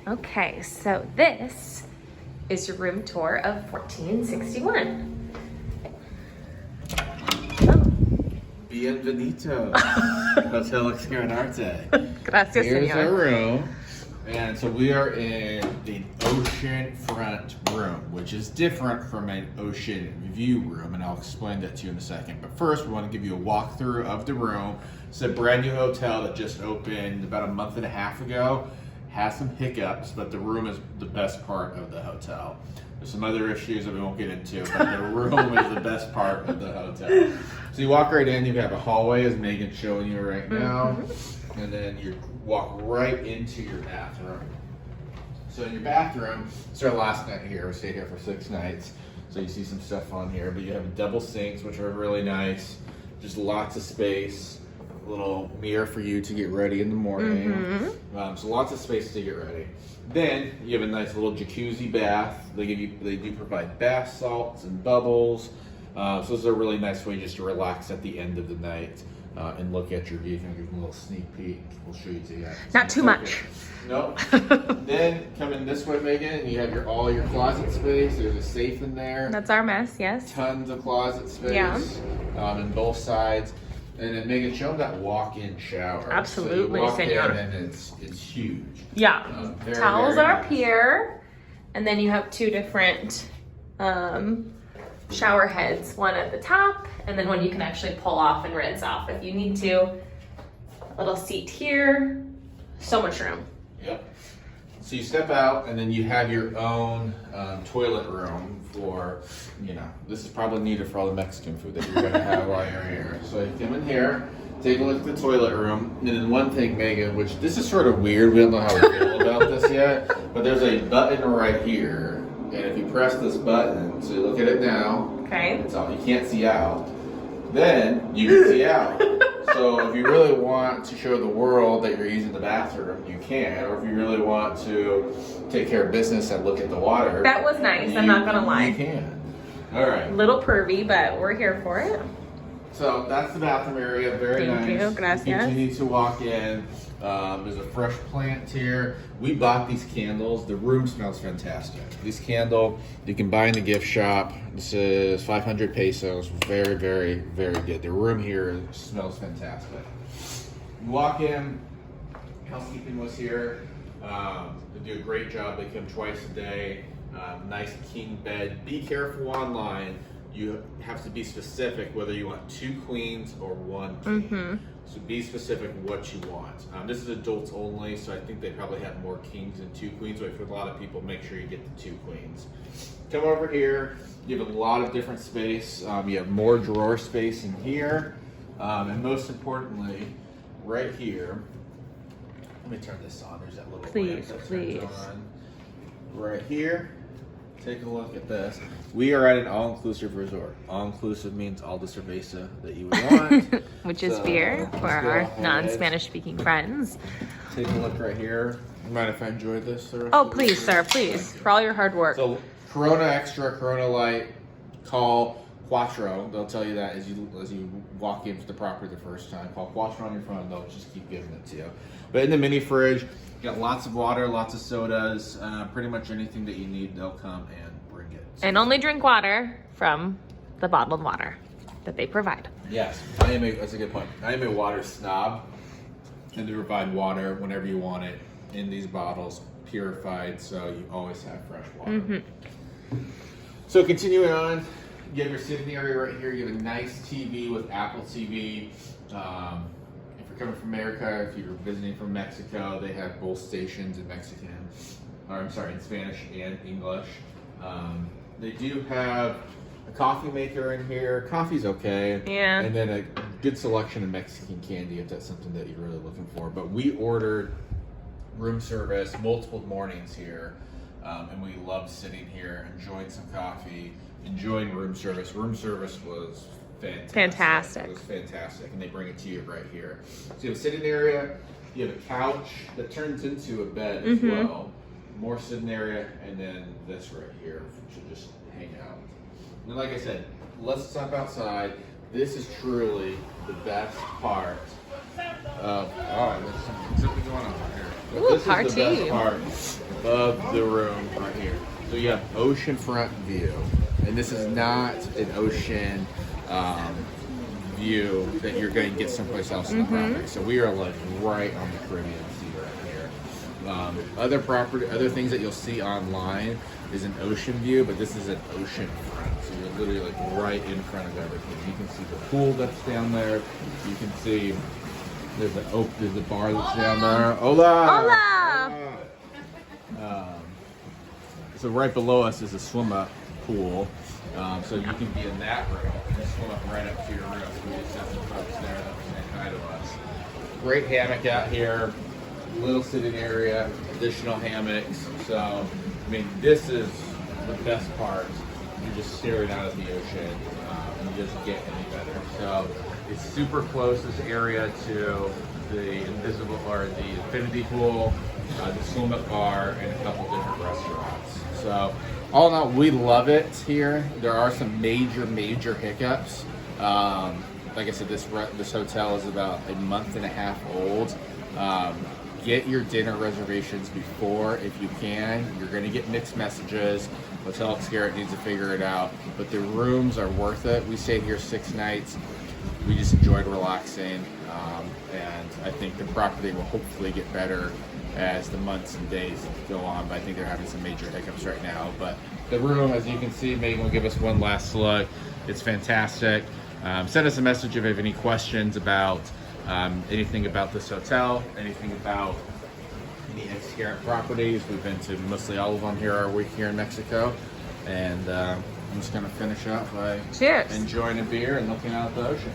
Okay, so this is your room tour of 1461. Bienvenido, Hotel Xcaret Arte. Gracias, Here's señor. our room. And so we are in the oceanfront room, which is different from an ocean view room, and I'll explain that to you in a second. But first, we want to give you a walkthrough of the room. It's a brand new hotel that just opened about a month and a half ago. Has some hiccups, but the room is the best part of the hotel. There's some other issues that we won't get into, but the room is the best part of the hotel. So you walk right in, you have a hallway, as Megan's showing you right now, and then you walk right into your bathroom. So in your bathroom, it's our last night here. We stayed here for 6 nights, so you see some stuff on here, but you have double sinks, which are really nice. Just lots of space. A little mirror for you to get ready in the morning. So lots of space to get ready. Then you have a nice little jacuzzi bath. They do provide bath salts and bubbles. So this is a really nice way just to relax at the end of the night and look at your view. If you want to give them a little sneak peek, we'll show you to that. Not too much. Nope. Then come in this way, Megan, and you have all your closet space. There's a safe in there. That's our mess, yes. Tons of closet space in both sides. And then Megan, show them that walk-in shower. Absolutely, so you walk senor. in and it's huge. Yeah. Very, Towels very are nice. up here, and then you have 2 different shower heads. One at the top, and then one you can actually pull off and rinse off if you need to. A little seat here. So much room. Yep. So you step out, and then you have your own toilet room for, this is probably needed for all the Mexican food that you're going to have while you're here. So you come in here, take a look at the toilet room, and then one thing, Megan, which this is sort of weird, we don't know how we feel about this yet, but there's a button right here, and if you press this button, so you look at it now, Okay. it's all, you can't see out, then you can see out. So if you really want to show the world that you're using the bathroom, you can. Or if you really want to take care of business and look at the water. That was nice, I'm not gonna lie. You can. All right. A little pervy, but we're here for it. So that's the bathroom area. Very nice. Thank you. Gracias. You continue to walk in. There's a fresh plant here. We bought these candles. The room smells fantastic. This candle you can buy in the gift shop. This is 500 pesos. Very, very, very good. The room here smells fantastic. You walk in. Housekeeping was here. They do a great job. They come twice a day. Nice king bed. Be careful online. You have to be specific whether you want 2 queens or 1 king. So be specific what you want. This is adults only, so I think they probably have more kings than 2 queens, but for a lot of people, make sure you get the 2 queens. Come over here. You have a lot of different space. You have more drawer space in here. And most importantly, right here, let me turn this on. There's that little lamp that turns on. Right here. Take a look at this. We are at an all-inclusive resort. All-inclusive means all the cerveza that you would want. Which is beer for our non-Spanish speaking friends. Take a look right here. You mind if I enjoy this? Oh, please, sir, please. For all your hard work. So, Corona Extra, Corona Light, call Quattro. They'll tell you that as you walk into the property the first time. Call Quattro on your phone. They'll just keep giving it to you. But in the mini fridge, you got lots of water, lots of sodas, pretty much anything that you need, they'll come and bring it. And only drink water from the bottled water that they provide. Yes, that's a good point. I am a water snob, and they provide water whenever you want it in these bottles, purified, so you always have fresh water. So continuing on, you have your sitting area right here. You have a nice TV with Apple TV. If you're coming from America, if you're visiting from Mexico, they have both stations in in Spanish and English. They do have a coffee maker in here. Coffee's okay. Yeah. And then a good selection of Mexican candy if that's something that you're really looking for. But we ordered room service multiple mornings here. And we loved sitting here, enjoying some coffee, enjoying room service. Room service was fantastic. It was fantastic, and they bring it to you right here. So you have a sitting area, you have a couch that turns into a bed as well. More sitting area, and then this right here to just hang out. And like I said, let's step outside. This is truly the best part of, there's something going on here. But Ooh, this party. is the best part of the room right here. So you have oceanfront view, and this is not an ocean view that you're going to get someplace else in the property. So we are like right on the Caribbean Sea right here. Other things that you'll see online is an ocean view, but this is an ocean front. So you're literally like right in front of everything. You can see the pool that's down there. You can see there's a bar that's down there. Hola! Hola! So right below us is a swim up pool. So you can be in that room and just swim up right up to your room. We just have some folks there that were saying hi to us. Great hammock out here, little sitting area, additional hammocks. So, I mean, this is the best part. You're just staring out at the ocean. You just get any better. So it's super close, this area, to the infinity pool, the swim up bar, and a couple different restaurants. So all in all, we love it here. There are some major hiccups. Like I said, this hotel is about a month and a half old. Get your dinner reservations before if you can. You're going to get mixed messages. Hotel Xcaret needs to figure it out, but the rooms are worth it. We stayed here 6 nights. We just enjoyed relaxing, and I think the property will hopefully get better as the months and days go on, but I think they're having some major hiccups right now. But the room, as you can see, Megan will give us one last look. It's fantastic. Send us a message if you have any questions about anything about this hotel, anything about any Xcaret properties. We've been to mostly all of them here our week here in Mexico. And I'm just going to finish up by Cheers. enjoying a beer and looking out at the ocean.